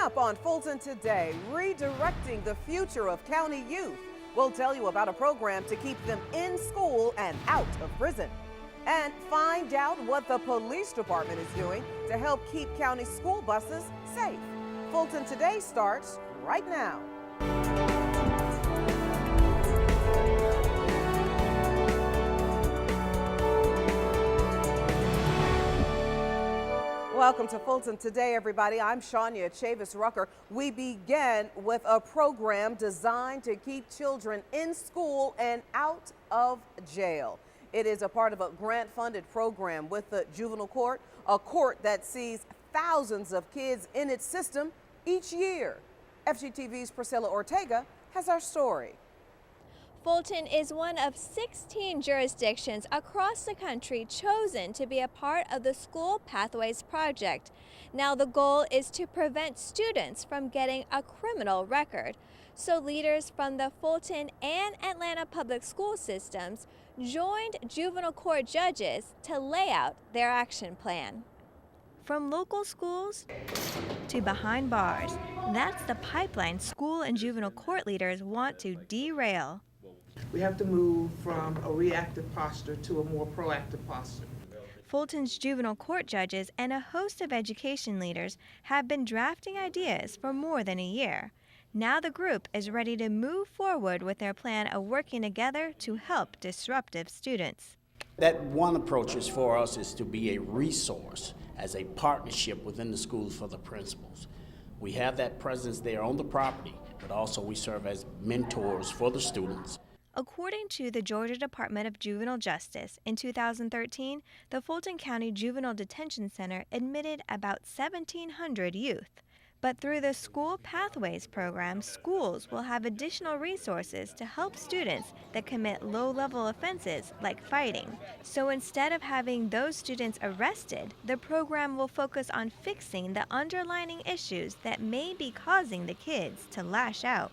up on Fulton Today, redirecting the future of county youth. We'll tell you about a program to keep them in school and out of prison. And find out what the police department is doing to help keep county school buses safe. Fulton Today starts right now. Welcome to Fulton Today, everybody. I'm Shania Chavis-Rucker. We began with a program designed to keep children in school and out of jail. It is a part of a grant-funded program with the Juvenile Court, a court that sees thousands of kids in its system each year. FGTV's Priscilla Ortega has our story. Fulton is one of 16 jurisdictions across the country chosen to be a part of the School Pathways Project. Now the goal is to prevent students from getting a criminal record. So leaders from the Fulton and Atlanta public school systems joined juvenile court judges to lay out their action plan. From local schools to behind bars, that's the pipeline school and juvenile court leaders want to derail. We have to move from a reactive posture to a more proactive posture. Fulton's juvenile court judges and a host of education leaders have been drafting ideas for more than a year. Now the group is ready to move forward with their plan of working together to help disruptive students. That one approach is for us is to be a resource as a partnership within the schools for the principals. We have that presence there on the property, but also we serve as mentors for the students. According to the Georgia Department of Juvenile Justice, in 2013, the Fulton County Juvenile Detention Center admitted about 1,700 youth. But through the School Pathways program, schools will have additional resources to help students that commit low-level offenses like fighting. So instead of having those students arrested, the program will focus on fixing the underlying issues that may be causing the kids to lash out.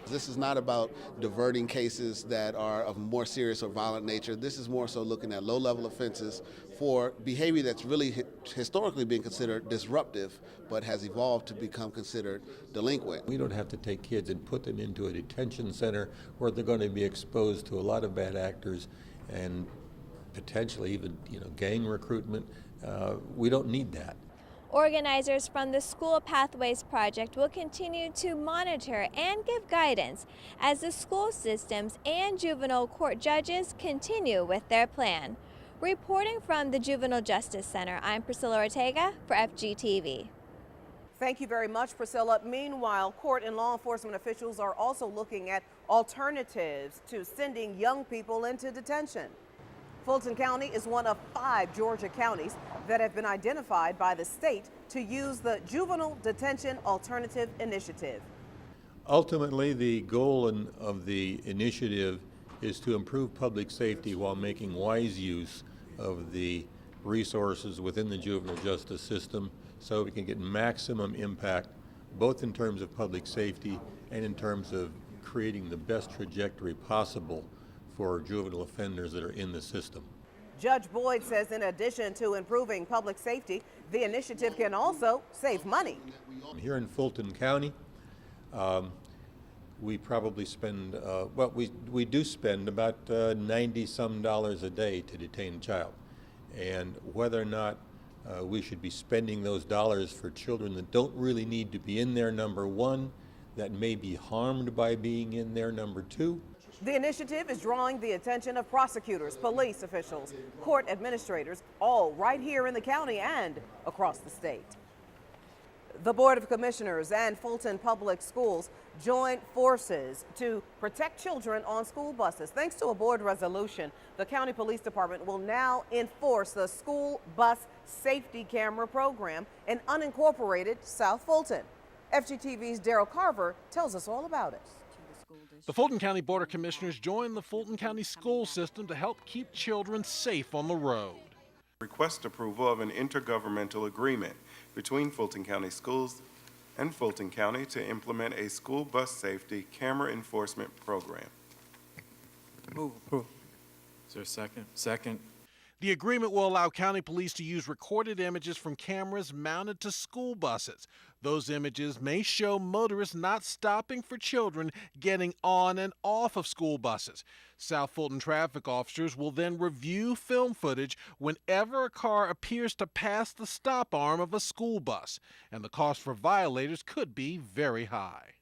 This is not about diverting cases that are of more serious or violent nature. This is more so looking at low-level offenses for behavior that's really historically been considered disruptive, but has evolved to become considered delinquent. We don't have to take kids and put them into a detention center where they're going to be exposed to a lot of bad actors and potentially even, gang recruitment. We don't need that. Organizers from the School Pathways Project will continue to monitor and give guidance as the school systems and juvenile court judges continue with their plan. Reporting from the Juvenile Justice Center, I'm Priscilla Ortega for FGTV. Thank you very much, Priscilla. Meanwhile, court and law enforcement officials are also looking at alternatives to sending young people into detention. Fulton County is one of 5 Georgia counties that have been identified by the state to use the Juvenile Detention Alternative Initiative. Ultimately, the goal of the initiative is to improve public safety while making wise use of the resources within the juvenile justice system so we can get maximum impact, both in terms of public safety and in terms of creating the best trajectory possible for juvenile offenders that are in the system. Judge Boyd says in addition to improving public safety, the initiative can also save money. Here in Fulton County, we probably spend, we do spend about $90-some a day to detain a child. And whether or not we should be spending those dollars for children that don't really need to be in there, number one, that may be harmed by being in there, number two. The initiative is drawing the attention of prosecutors, police officials, court administrators, all right here in the county and across the state. The Board of Commissioners and Fulton Public Schools joined forces to protect children on school buses. Thanks to a board resolution, the County Police Department will now enforce the school bus safety camera program in unincorporated South Fulton. FGTV's Daryl Carver tells us all about it. The Fulton County Board of Commissioners joined the Fulton County school system to help keep children safe on the road. Request approval of an intergovernmental agreement between Fulton County Schools and Fulton County to implement a school bus safety camera enforcement program. Move approval. Is there a second? Second. The agreement will allow county police to use recorded images from cameras mounted to school buses. Those images may show motorists not stopping for children getting on and off of school buses. South Fulton traffic officers will then review film footage whenever a car appears to pass the stop arm of a school bus, and the cost for violators could be very high.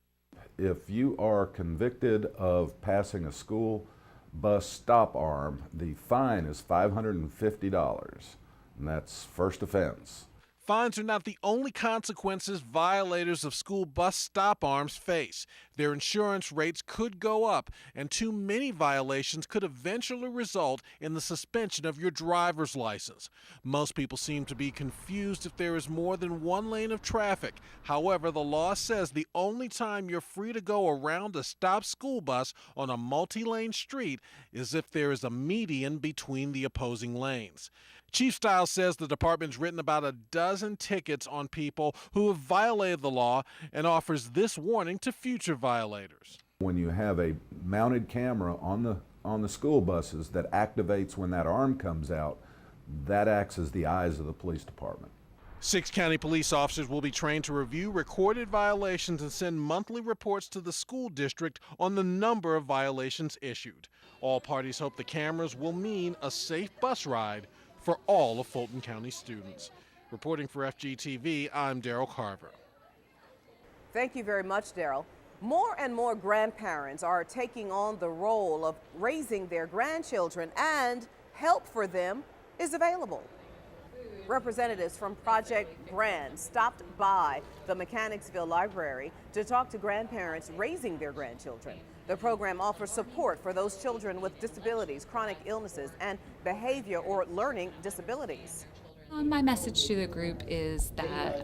If you are convicted of passing a school bus stop arm, the fine is $550, and that's first offense. Fines are not the only consequences violators of school bus stop arms face. Their insurance rates could go up, and too many violations could eventually result in the suspension of your driver's license. Most people seem to be confused if there is more than one lane of traffic. However, the law says the only time you're free to go around a stopped school bus on a multi-lane street is if there is a median between the opposing lanes. Chief Stiles says the department's written about a dozen tickets on people who have violated the law and offers this warning to future violators. When you have a mounted camera on the school buses that activates when that arm comes out, that acts as the eyes of the police department. 6 county police officers will be trained to review recorded violations and send monthly reports to the school district on the number of violations issued. All parties hope the cameras will mean a safe bus ride for all of Fulton County students. Reporting for FGTV, I'm Daryl Carver. Thank you very much, Daryl. More and more grandparents are taking on the role of raising their grandchildren, and help for them is available. Representatives from Project Grand stopped by the Mechanicsville Library to talk to grandparents raising their grandchildren. The program offers support for those children with disabilities, chronic illnesses, and behavior or learning disabilities. My message to the group is that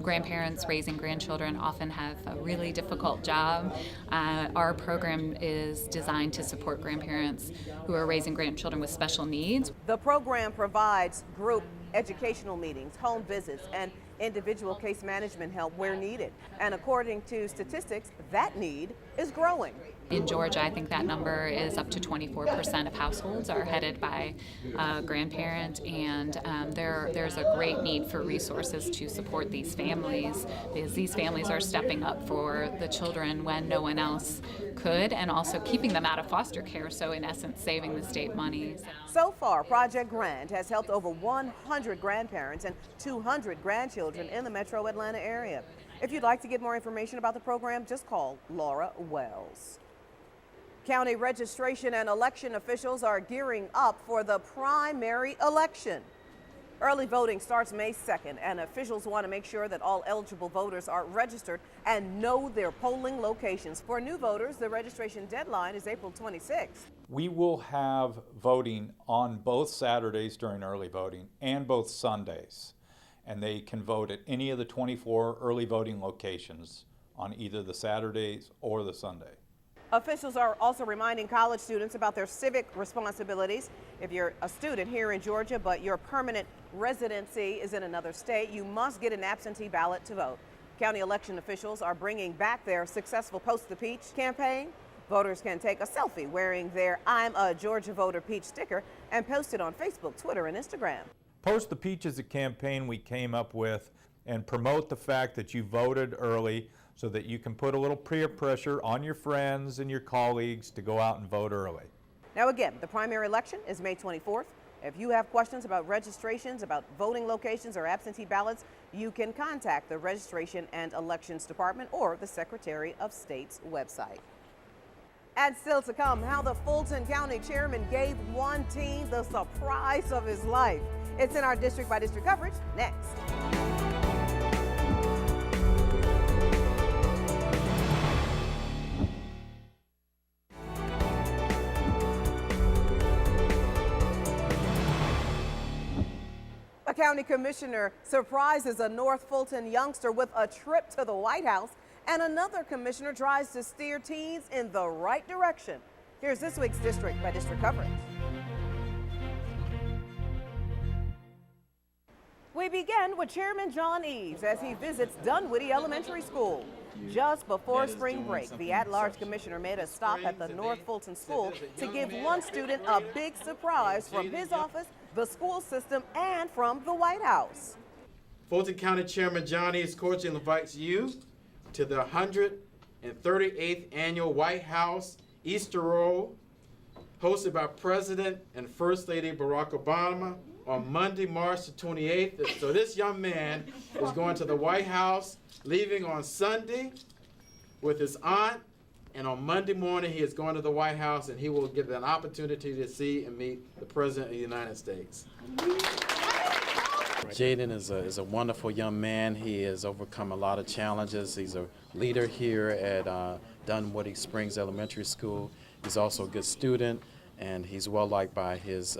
grandparents raising grandchildren often have a really difficult job. Our program is designed to support grandparents who are raising grandchildren with special needs. The program provides group educational meetings, home visits, and individual case management help where needed. And according to statistics, that need is growing. In Georgia, I think that number is up to 24% of households are headed by a grandparent, and there's a great need for resources to support these families, because these families are stepping up for the children when no one else could, and also keeping them out of foster care, so in essence saving the state money. So far, Project Grand has helped over 100 grandparents and 200 grandchildren in the metro Atlanta area. If you'd like to get more information about the program, just call Laura Wells. County registration and election officials are gearing up for the primary election. Early voting starts May 2nd, and officials want to make sure that all eligible voters are registered and know their polling locations. For new voters, the registration deadline is April 26th. We will have voting on both Saturdays during early voting and both Sundays, and they can vote at any of the 24 early voting locations on either the Saturdays or the Sunday. Officials are also reminding college students about their civic responsibilities. If you're a student here in Georgia, but your permanent residency is in another state, you must get an absentee ballot to vote. County election officials are bringing back their successful Post the Peach campaign. Voters can take a selfie wearing their I'm a Georgia Voter Peach sticker and post it on Facebook, Twitter, and Instagram. Post the Peach is a campaign we came up with and promote the fact that you voted early, so that you can put a little peer pressure on your friends and your colleagues to go out and vote early. Now again, the primary election is May 24th. If you have questions about registrations, about voting locations, or absentee ballots, you can contact the Registration and Elections Department or the Secretary of State's website. And still to come, how the Fulton County Chairman gave one teen the surprise of his life. It's in our district by district coverage next. A county commissioner surprises a North Fulton youngster with a trip to the White House, and another commissioner tries to steer teens in the right direction. Here's this week's district by district coverage. We begin with Chairman John Eves as he visits Dunwoody Elementary School. Just before spring break, the at-large commissioner made a stop at the North Fulton School to give one student a big surprise from his office the school system, and from the White House. Fulton County Chairman Johnny is cordially invites you to the 138th Annual White House Easter Roll, hosted by President and First Lady Barack Obama on Monday, March the 28th. So this young man is going to the White House, leaving on Sunday with his aunt, and on Monday morning he is going to the White House, and he will get an opportunity to see and meet the President of the United States. Jaden is a wonderful young man. He has overcome a lot of challenges. He's a leader here at Dunwoody Springs Elementary School. He's also a good student, and he's well liked by his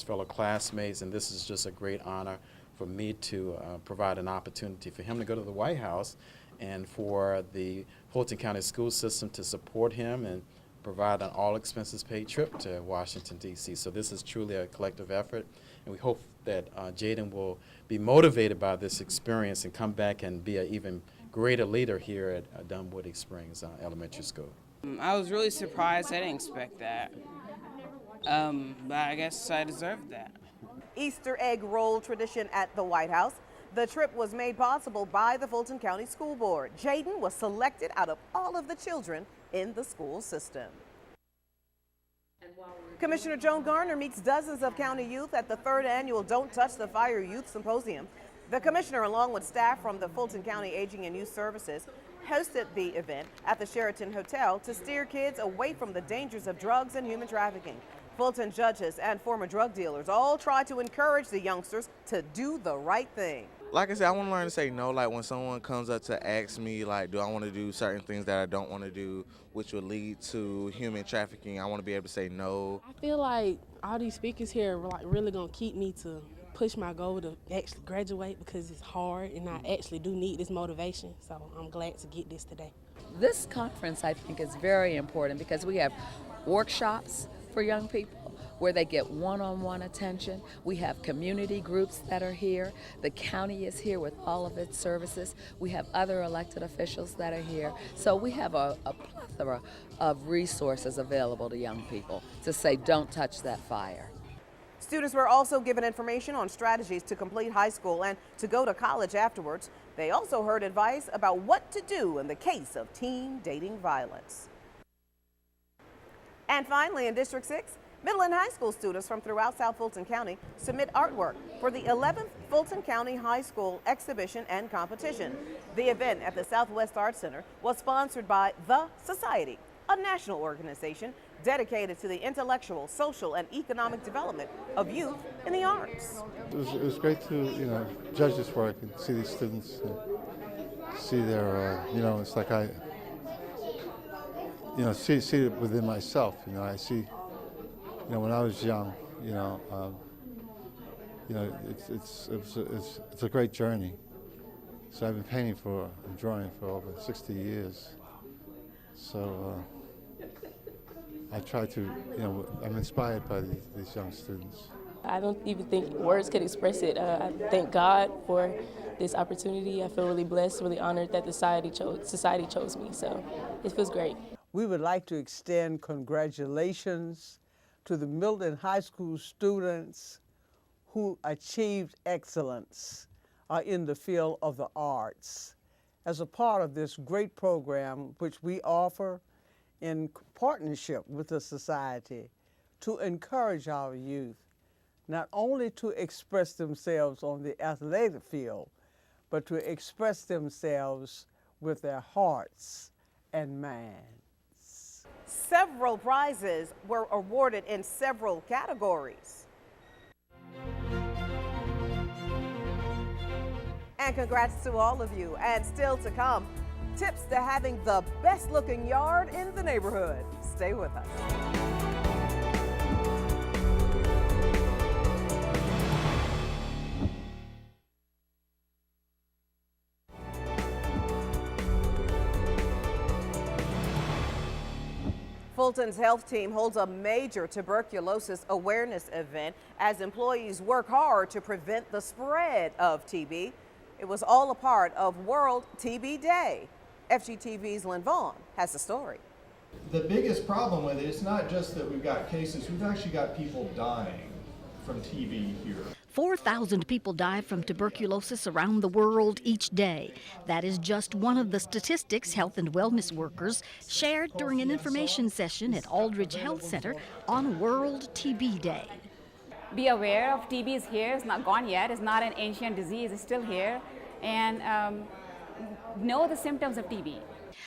fellow classmates, and this is just a great honor for me to provide an opportunity for him to go to the White House and for the Fulton County school system to support him and provide an all-expenses-paid trip to Washington, D.C. So this is truly a collective effort, and we hope that Jaden will be motivated by this experience and come back and be an even greater leader here at Dunwoody Springs Elementary School. I was really surprised. I didn't expect that, but I guess I deserved that. Easter egg roll tradition at the White House. The trip was made possible by the Fulton County School Board. Jaden was selected out of all of the children in the school system. Commissioner Joan Garner meets dozens of county youth at the 3rd annual Don't Touch the Fire Youth Symposium. The commissioner, along with staff from the Fulton County Aging and Youth Services, hosted the event at the Sheraton Hotel to steer kids away from the dangers of drugs and human trafficking. Fulton judges and former drug dealers all try to encourage the youngsters to do the right thing. Like I said, I want to learn to say no. Like when someone comes up to ask me, like, do I want to do certain things that I don't want to do, which would lead to human trafficking, I want to be able to say no. I feel like all these speakers here are like really going to keep me to push my goal to actually graduate, because it's hard and I actually do need this motivation. So I'm glad to get this today. This conference, I think, is very important because we have workshops for young people where they get one-on-one attention. We have community groups that are here. The county is here with all of its services. We have other elected officials that are here. So we have a plethora of resources available to young people to say, don't touch that fire. Students were also given information on strategies to complete high school and to go to college afterwards. They also heard advice about what to do in the case of teen dating violence. And finally, in District 6, middle and high school students from throughout South Fulton County submit artwork for the 11th Fulton County High School Exhibition and Competition. The event at the Southwest Arts Center was sponsored by The Society, a national organization dedicated to the intellectual, social, and economic development of youth in the arts. It was great to, judge this work and see these students, see their, it's like I, see it within myself. I see, when I was young, it's a great journey. So I've been painting and drawing for over 60 years. So I try to, I'm inspired by these young students. I don't even think words could express it. I thank God for this opportunity. I feel really blessed, really honored that society chose me. So it feels great. We would like to extend congratulations to the Milton High School students who achieved excellence in the field of the arts. As a part of this great program, which we offer in partnership with the society to encourage our youth, not only to express themselves on the athletic field, but to express themselves with their hearts and minds. Several prizes were awarded in several categories. And congrats to all of you. And still to come, tips to having the best looking yard in the neighborhood. Stay with us. Fulton's health team holds a major tuberculosis awareness event as employees work hard to prevent the spread of TB. It was all a part of World TB Day. FGTV's Lynn Vaughn has the story. The biggest problem with it is not just that we've got cases, we've actually got people dying from TB here. 4,000 people die from tuberculosis around the world each day. That is just one of the statistics health and wellness workers shared during an information session at Aldridge Health Center on World TB Day. Be aware of TB is here, it's not gone yet, it's not an ancient disease, it's still here, and know the symptoms of TB.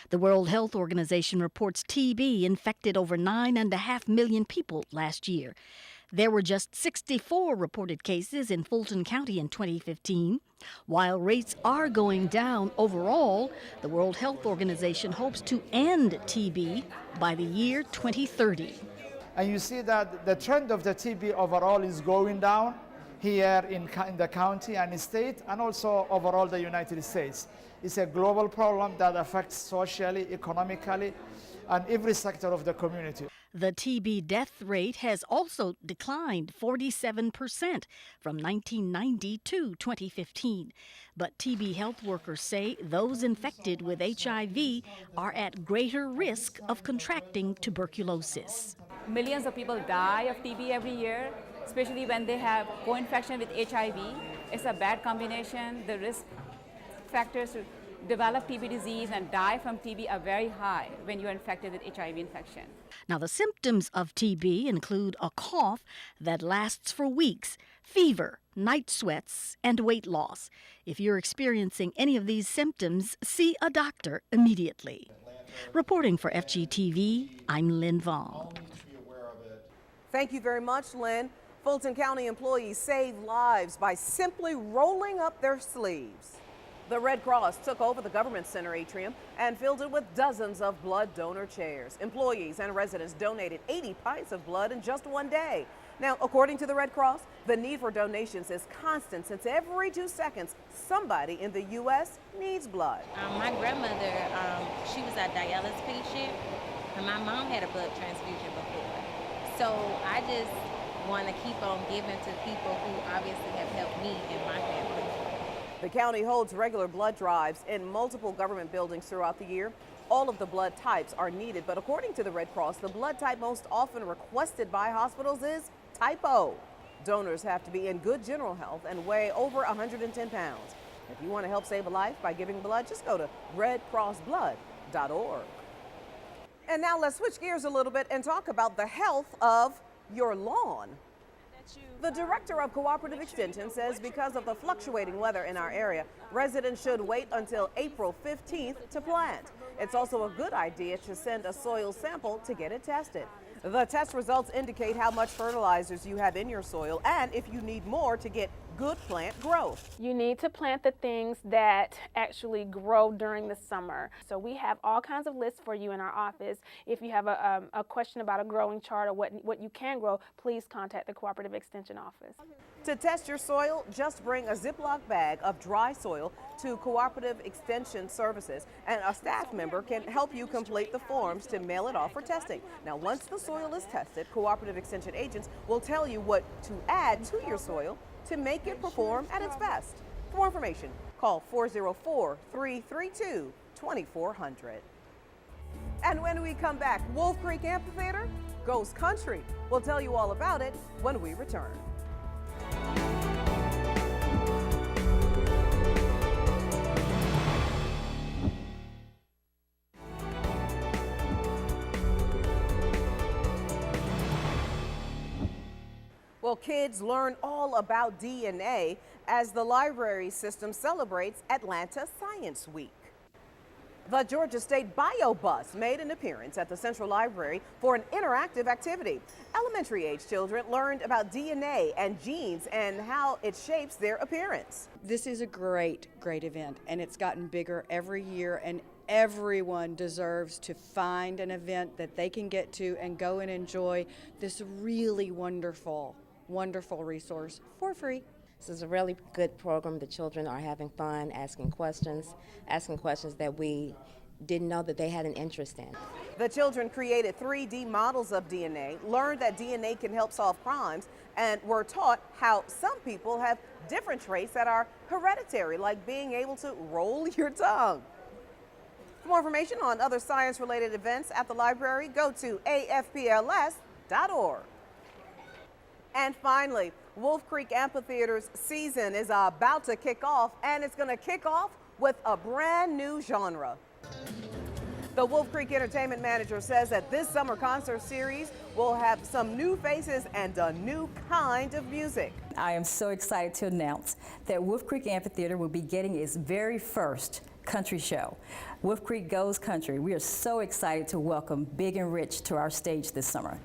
The World Health Organization reports TB infected over 9.5 million people last year. There were just 64 reported cases in Fulton County in 2015. While rates are going down overall, the World Health Organization hopes to end TB by the year 2030. And you see that the trend of the TB overall is going down here in the county and state, and also overall the United States. It's a global problem that affects socially, economically, and every sector of the community. The TB death rate has also declined 47% from 1990 to 2015. But TB health workers say those infected with HIV are at greater risk of contracting tuberculosis. Millions of people die of TB every year, especially when they have co-infection with HIV. It's a bad combination. The risk factors to develop TB disease and die from TB are very high when you're infected with HIV infection. Now, the symptoms of TB include a cough that lasts for weeks, fever, night sweats, and weight loss. If you're experiencing any of these symptoms, see a doctor immediately. Reporting for FGTV, I'm Lynn Vaughn. Thank you very much, Lynn. Fulton County employees save lives by simply rolling up their sleeves. The Red Cross took over the government center atrium and filled it with dozens of blood donor chairs. Employees and residents donated 80 pints of blood in just one day. Now, according to the Red Cross, the need for donations is constant since every 2 seconds, somebody in the U.S. needs blood. My grandmother, she was a dialysis patient, and my mom had a blood transfusion before. So I just want to keep on giving to people who obviously have helped me and my family. The county holds regular blood drives in multiple government buildings throughout the year. All of the blood types are needed, but according to the Red Cross, the blood type most often requested by hospitals is type O. Donors have to be in good general health and weigh over 110 pounds. If you want to help save a life by giving blood, just go to redcrossblood.org. And now let's switch gears a little bit and talk about the health of your lawn. The Director of Cooperative Extension says because of the fluctuating weather in our area, residents should wait until April 15th to plant. It's also a good idea to send a soil sample to get it tested. The test results indicate how much fertilizers you have in your soil and if you need more to get good plant growth. You need to plant the things that actually grow during the summer. So we have all kinds of lists for you in our office. If you have a question about a growing chart or what you can grow, please contact the Cooperative Extension office. To test your soil, just bring a Ziploc bag of dry soil to Cooperative Extension Services, and a staff member can help you complete the forms to mail it off for testing. Now, once the soil is tested, Cooperative Extension agents will tell you what to add to your soil to make it perform at its best. For more information, call 404-332-2400. And when we come back, Wolf Creek Amphitheater goes country. We'll tell you all about it when we return. Well, kids learn all about DNA as the library system celebrates Atlanta Science Week. The Georgia State Bio Bus made an appearance at the Central Library for an interactive activity. Elementary age children learned about DNA and genes and how it shapes their appearance. This is a great event, and it's gotten bigger every year, and everyone deserves to find an event that they can get to and go and enjoy this really wonderful resource for free. This is a really good program. The children are having fun, asking questions that we didn't know that they had an interest in. The children created 3D models of DNA, learned that DNA can help solve crimes, and were taught how some people have different traits that are hereditary, like being able to roll your tongue. For more information on other science-related events at the library, go to afpls.org. And finally, Wolf Creek Amphitheater's season is about to kick off, and it's going to kick off with a brand new genre. The Wolf Creek Entertainment manager says that this summer concert series will have some new faces and a new kind of music. I am so excited to announce that Wolf Creek Amphitheater will be getting its very first country show. Wolf Creek Goes Country. We are so excited to welcome Big and Rich to our stage this summer.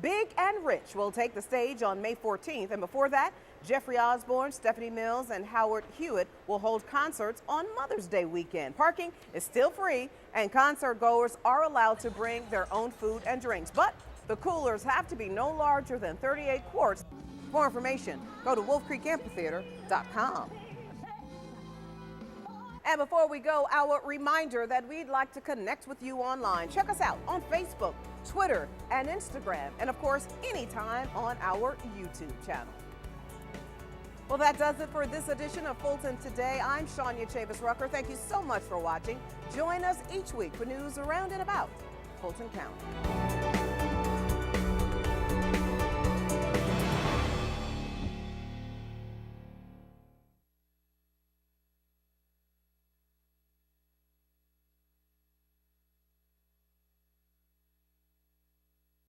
Big and Rich will take the stage on May 14th, and before that, Jeffrey Osborne, Stephanie Mills, and Howard Hewitt will hold concerts on Mother's Day weekend. Parking is still free, and concert goers are allowed to bring their own food and drinks, but the coolers have to be no larger than 38 quarts. For more information, go to wolfcreekamphitheater.com. And before we go, our reminder that we'd like to connect with you online. Check us out on Facebook, Twitter, and Instagram, and of course, anytime on our YouTube channel. Well, that does it for this edition of Fulton Today. I'm Shania Chavis-Rucker. Thank you so much for watching. Join us each week for news around and about Fulton County.